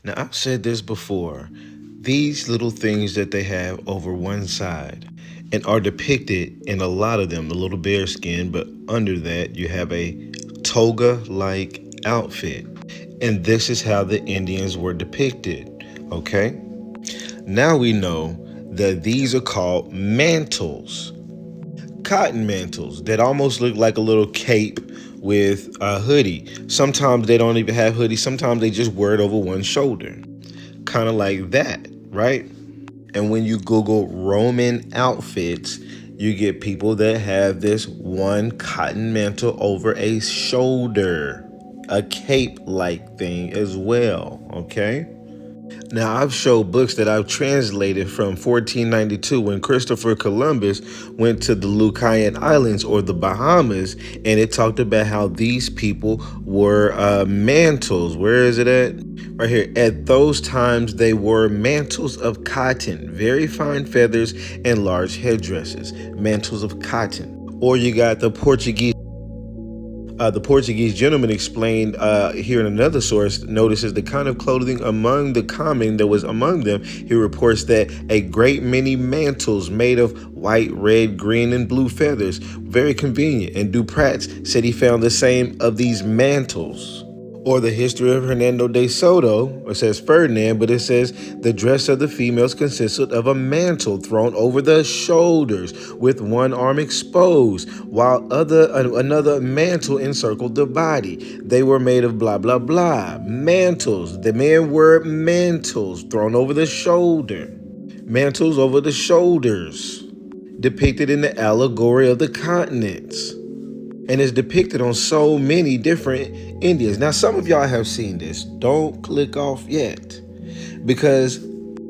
Now, I've said this before. These little things that they have over one side and are depicted in a lot of them, the little bear skin, but under that you have a toga like outfit. And this is how the Indians were depicted. Okay? Now we know that these are called mantles, cotton mantles that almost look like a little cape with a hoodie. Sometimes they don't even have hoodies, sometimes they just wear it over one shoulder. Kind of like that, right? And when you Google Roman outfits, you get people that have this one cotton mantle over a shoulder, a cape like thing as well, okay? Now, I've showed books that I've translated from 1492 when Christopher Columbus went to the Lucayan Islands or the Bahamas, and it talked about how these people were mantles. Where is it at? Right here. At those times, they wore mantles of cotton, very fine feathers, and large headdresses. Mantles of cotton. Or you got the Portuguese gentleman explained here in another source, notices the kind of clothing among the common that was among them. He reports that a great many mantles made of white, red, green, and blue feathers, very convenient. And Duprat said he found the same of these mantles. Or the history of Hernando de Soto, it says Ferdinand, but it says the dress of the females consisted of a mantle thrown over the shoulders with one arm exposed, while another mantle encircled the body. They were made of blah, blah, blah. Mantles. The men wore mantles thrown over the shoulder. Mantles over the shoulders. Depicted in the allegory of the continents, and is depicted on so many different Indians. Now, some of y'all have seen this. Don't click off yet, because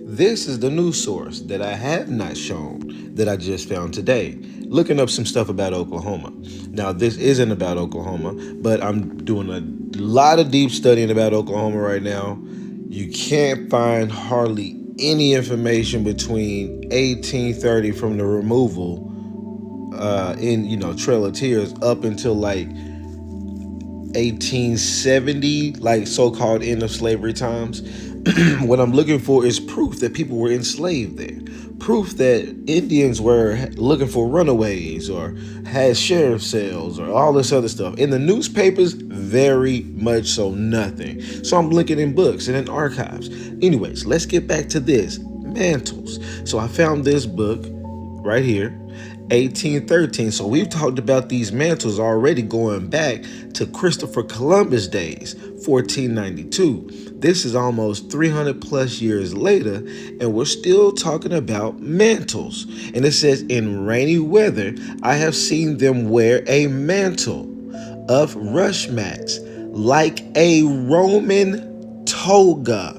this is the news source that I have not shown that I just found today, looking up some stuff about Oklahoma. Now, this isn't about Oklahoma, but I'm doing a lot of deep studying about Oklahoma right now. You can't find hardly any information between 1830 from the removal in Trail of Tears up until like 1870, like so-called end of slavery times. What I'm looking for is proof that people were enslaved there, proof that Indians were looking for runaways or had sheriff sales or all this other stuff. In the newspapers, very much so nothing. So I'm looking in books and in archives. Anyways, let's get back to this mantles. So I found this book right here, 1813. So we've talked about these mantles already going back to Christopher Columbus days, 1492. This is almost 300 plus years later, and we're still talking about mantles. And it says, in rainy weather, I have seen them wear a mantle of rush mats like a Roman toga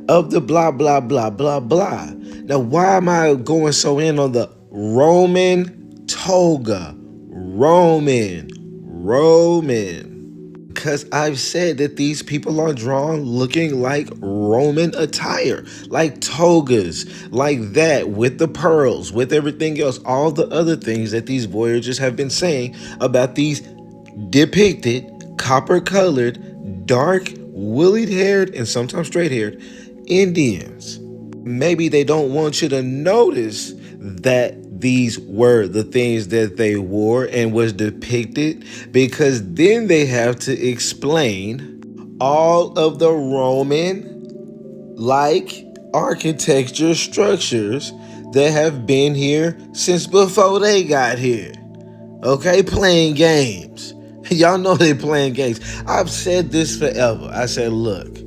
of the blah, blah, blah, blah, blah. Now, why am I going so in on the Roman toga? Roman. Because I've said that these people are drawn looking like Roman attire, like togas, like that, with the pearls, with everything else, all the other things that these voyagers have been saying about these depicted, copper-colored, dark, woolly-haired, and sometimes straight-haired Indians. Maybe they don't want you to notice that these were the things that they wore and was depicted, because then they have to explain all of the Roman like architecture structures that have been here since before they got here. Okay, playing games. Y'all know they playing games. I've said this forever. I said, look,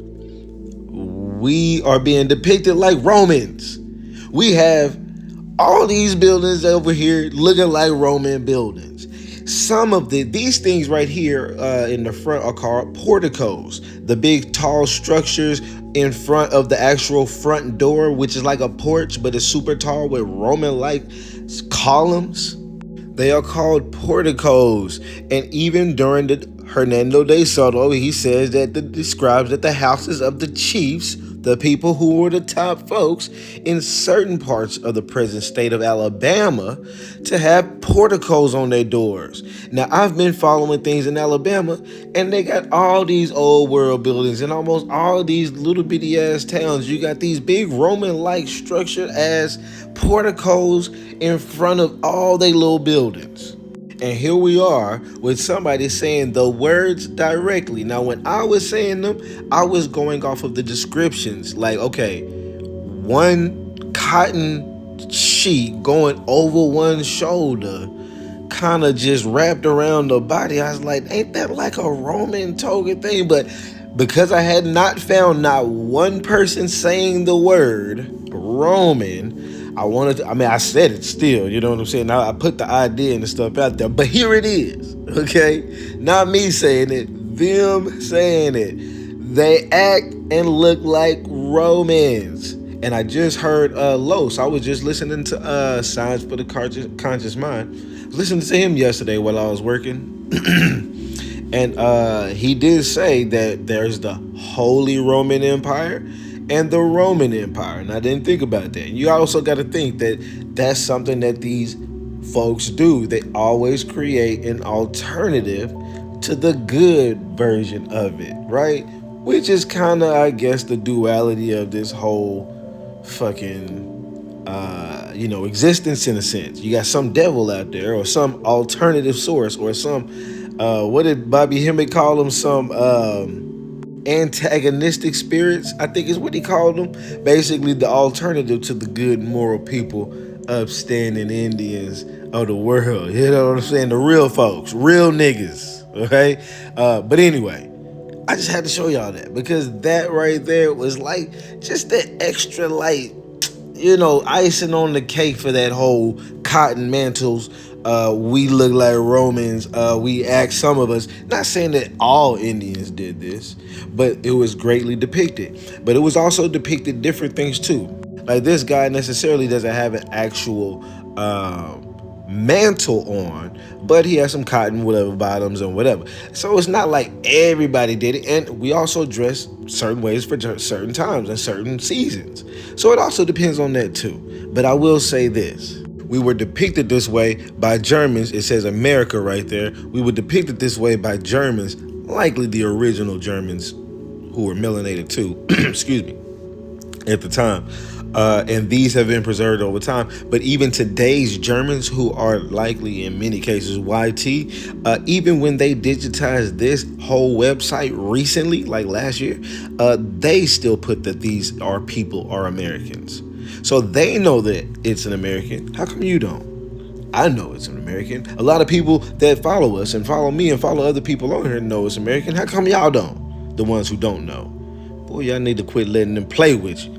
we are being depicted like Romans. We have all these buildings over here looking like Roman buildings. Some of these things right here in the front are called porticos. The big tall structures in front of the actual front door, which is like a porch, but it's super tall with Roman-like columns. They are called porticos. And even during the Hernando de Soto, he says that describes that the houses of the chiefs, the people who were the top folks in certain parts of the present state of Alabama to have porticos on their doors. Now, I've been following things in Alabama, and they got all these old world buildings in almost all of these little bitty ass towns. You got these big Roman-like structured ass porticos in front of all their little buildings. And here we are with somebody saying the words directly. Now, when I was saying them, I was going off of the descriptions. Like, okay, one cotton sheet going over one shoulder, kind of just wrapped around the body. I was like, ain't that like a Roman toga thing? But because I had not found not one person saying the word Roman, I said it still, you know what I'm saying? I put the idea and the stuff out there, but here it is, okay? Not me saying it, them saying it. They act and look like Romans. And I just heard Los. I was just listening to Signs for the Conscious Mind. I was listening to him yesterday while I was working. And he did say that there's the Holy Roman Empire and the Roman Empire. And I didn't think about that. You also got to think that that's something that these folks do. They always create an alternative to the good version of it, right? Which is kind of, I guess, the duality of this whole fucking existence in a sense. You got some devil out there or some alternative source or some what did Bobby Hemmick call them? Some antagonistic spirits, I think is what he called them. Basically the alternative to the good moral people, upstanding Indians of the world. You know what I'm saying? The real folks, real niggas. Okay? But anyway, I just had to show y'all that because that right there was like just that extra light, icing on the cake for that whole cotton mantles. We look like Romans. We act, some of us, not saying that all Indians did this, but it was greatly depicted. But it was also depicted different things too. Like this guy necessarily doesn't have an actual mantle on, but he has some cotton, whatever, bottoms and whatever. So it's not like everybody did it. And we also dress certain ways for certain times and certain seasons. So it also depends on that too. But I will say this. We were depicted this way by Germans. It says America right there. We were depicted this way by Germans, likely the original Germans who were melanated too, excuse me, at the time. And these have been preserved over time. But even today's Germans, who are likely in many cases YT, even when they digitized this whole website recently, like last year, they still put that these are people are Americans. So they know that it's an American. How come you don't? I know it's an American. A lot of people that follow us and follow me and follow other people on here know it's American. How come y'all don't? The ones who don't know. Boy, y'all need to quit letting them play with you.